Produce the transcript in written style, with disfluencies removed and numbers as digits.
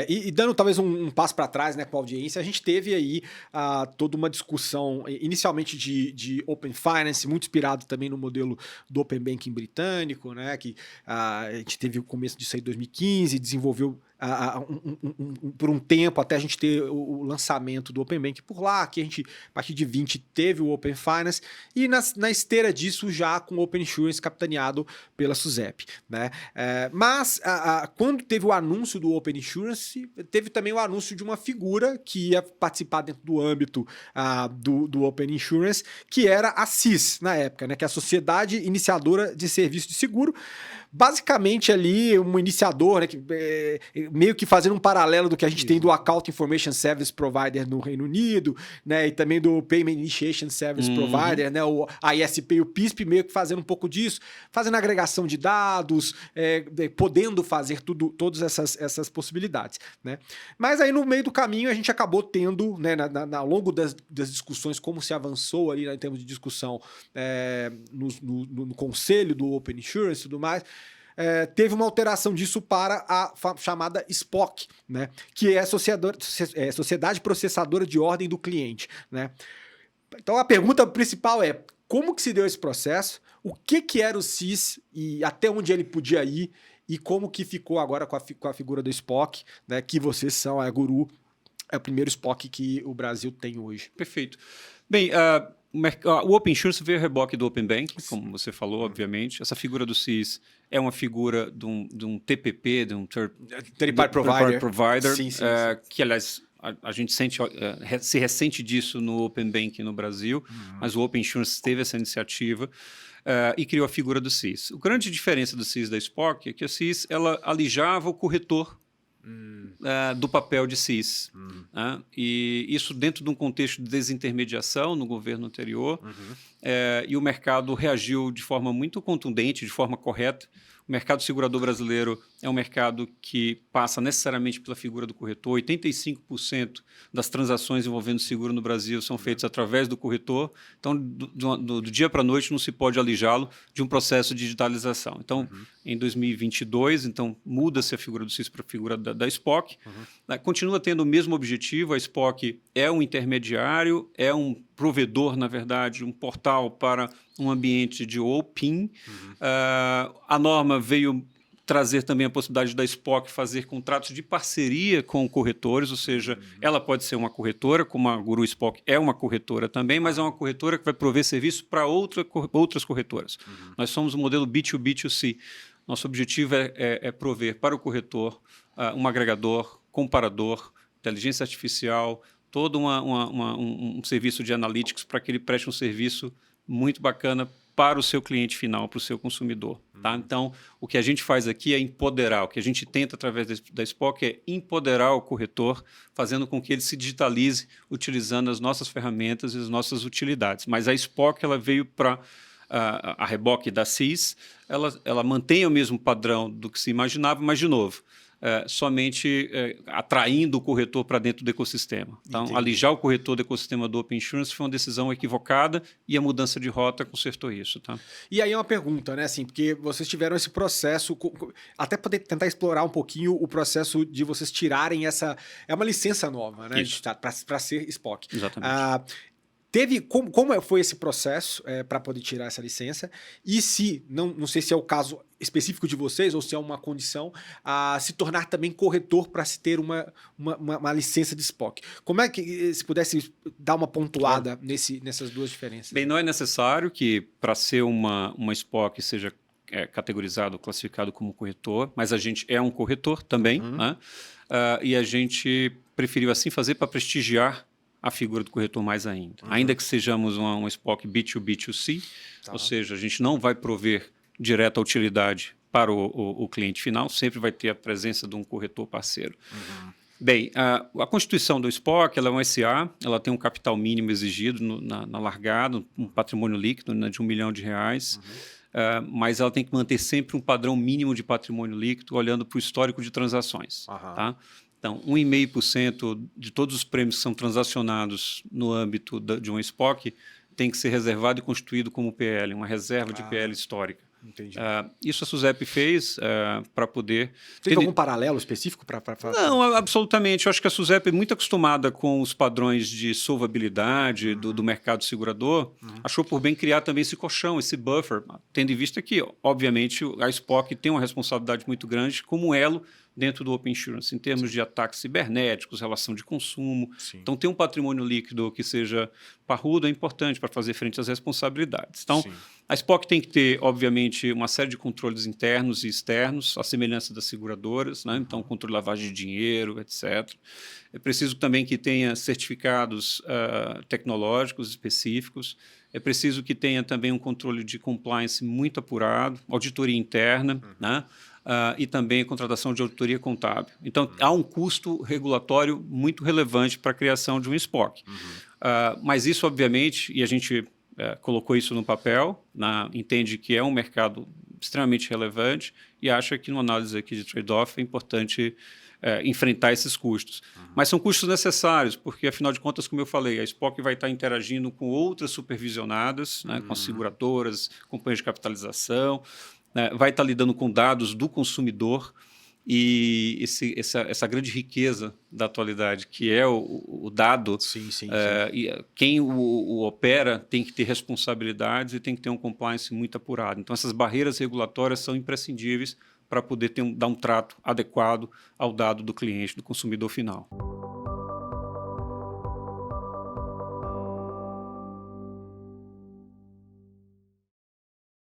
E dando talvez um passo para trás, né, com a audiência, a gente teve aí toda uma discussão, inicialmente de Open Finance, muito inspirado também no modelo do Open Banking britânico, né, que a gente teve o começo disso aí em 2015, desenvolveu por um tempo até a gente ter o lançamento do Open Banking por lá, que a gente, a partir de 20, teve o Open Finance, e na esteira disso já com o Open Insurance capitaneado pela SUSEP, né? Mas quando teve o anúncio do Open Insurance, teve também o anúncio de uma figura que ia participar dentro do âmbito do Open Insurance, que era a SIS, na época, né? Que é a Sociedade Iniciadora de Serviço de Seguro, basicamente ali um iniciador, né, meio que fazendo um paralelo do que a gente tem do Account Information Service Provider no Reino Unido, né, e também do Payment Initiation Service Provider, né, o ISP e o PISP, meio que fazendo um pouco disso, fazendo agregação de dados, podendo fazer todas essas possibilidades, né. Mas aí no meio do caminho a gente acabou tendo, né, ao longo das discussões, como se avançou ali, né, em termos de discussão no conselho do Open Insurance e tudo mais, teve uma alteração disso para a chamada SPOC, né, que é a Sociedade Processadora de Ordem do Cliente, né. Então a pergunta principal é: como que se deu esse processo? O que era o SIS e até onde ele podia ir? E como que ficou agora com a figura do SPOC, né, que vocês são a Guru, é o primeiro SPOC que o Brasil tem hoje. Perfeito. Bem, o Open Insurance veio a reboque do Open Banking, como você falou, obviamente. Essa figura do SIS é uma figura de um TPP, de um Third Party Provider, sim. Que, aliás, a gente se ressente disso no Open Banking no Brasil, mas o Open Insurance teve essa iniciativa e criou a figura do SIS. A grande diferença do SIS da SPOC é que a SIS ela alijava o corretor do papel de SIS. E isso dentro de um contexto de desintermediação no governo anterior, e o mercado reagiu de forma muito contundente, de forma correta. O mercado segurador brasileiro é um mercado que passa necessariamente pela figura do corretor. 85% das transações envolvendo seguro no Brasil são feitas através do corretor. Então, do dia para a noite, não se pode alijá-lo de um processo de digitalização. Então, em 2022, então, muda-se a figura do SIS para a figura da SPOC. Continua tendo o mesmo objetivo. A SPOC é um intermediário, é um provedor, na verdade, um portal para um ambiente de OPIN. A norma veio trazer também a possibilidade da SPOC fazer contratos de parceria com corretores, ou seja, ela pode ser uma corretora, como a Guru SPOC é uma corretora também, mas é uma corretora que vai prover serviço para outras corretoras. Nós somos o modelo B2B2C. Nosso objetivo é prover para o corretor um agregador, comparador, inteligência artificial, todo um serviço de analytics para que ele preste um serviço muito bacana para o seu cliente final, para o seu consumidor. Tá? Então, o que a gente faz aqui é empoderar. O que a gente tenta através da SPOC é empoderar o corretor, fazendo com que ele se digitalize, utilizando as nossas ferramentas e as nossas utilidades. Mas a SPOC ela veio para a reboque da SIS, ela mantém o mesmo padrão do que se imaginava, mas, de novo, somente atraindo o corretor para dentro do ecossistema. Então, entendi. Alijar o corretor do ecossistema do Open Insurance foi uma decisão equivocada e a mudança de rota consertou isso. Tá? E aí é uma pergunta, né? Assim, porque vocês tiveram esse processo, até poder tentar explorar um pouquinho o processo de vocês tirarem essa... É uma licença nova, né? Para ser SPOC. Exatamente. Como foi esse processo para poder tirar essa licença? E se, não sei se é o caso específico de vocês ou se é uma condição, se tornar também corretor para se ter uma licença de SPOC. Como é que, se pudesse dar uma pontuada nessas duas diferenças? Bem, não é necessário que para ser uma SPOC seja categorizado, classificado como corretor, mas a gente é um corretor também, né? E a gente preferiu assim fazer para prestigiar a figura do corretor mais ainda. Ainda que sejamos uma SPOC B2B2C, ou seja, a gente não vai prover direta utilidade para o cliente final, sempre vai ter a presença de um corretor parceiro. Bem, a constituição do SPOC ela é uma SA, ela tem um capital mínimo exigido na largada, um patrimônio líquido, né, de R$1 milhão, mas ela tem que manter sempre um padrão mínimo de patrimônio líquido, olhando para o histórico de transações. Tá? Então, 1,5% de todos os prêmios que são transacionados no âmbito de uma SPOC tem que ser reservado e constituído como PL, uma reserva de PL histórica. Entendi. Isso a SUSEP fez para poder... Tem algum paralelo específico para falar? Não, absolutamente. Eu acho que a SUSEP é muito acostumada com os padrões de solvabilidade do mercado segurador, achou por bem criar também esse colchão, esse buffer, tendo em vista que, obviamente, a SPOC tem uma responsabilidade muito grande como elo dentro do Open Insurance, em termos de ataques cibernéticos, relação de consumo. Sim. Então, ter um patrimônio líquido que seja parrudo é importante para fazer frente às responsabilidades. Então, sim, a SPOC tem que ter, obviamente, uma série de controles internos e externos, à semelhança das seguradoras, né? Então, controle de lavagem de dinheiro, etc. É preciso também que tenha certificados tecnológicos específicos. É preciso que tenha também um controle de compliance muito apurado, auditoria interna, né? E também a contratação de auditoria contábil. Então, há um custo regulatório muito relevante para a criação de um SPOC. Mas isso, obviamente, e a gente colocou isso no papel, entende que é um mercado extremamente relevante e acha que, numa análise aqui de trade-off, é importante enfrentar esses custos. Mas são custos necessários, porque, afinal de contas, como eu falei, a SPOC vai estar interagindo com outras supervisionadas, né, com as seguradoras, companhias de capitalização, vai estar lidando com dados do consumidor e essa grande riqueza da atualidade, que é o dado, sim. E quem o opera tem que ter responsabilidades e tem que ter um compliance muito apurado. Então, essas barreiras regulatórias são imprescindíveis para poder dar um trato adequado ao dado do cliente, do consumidor final.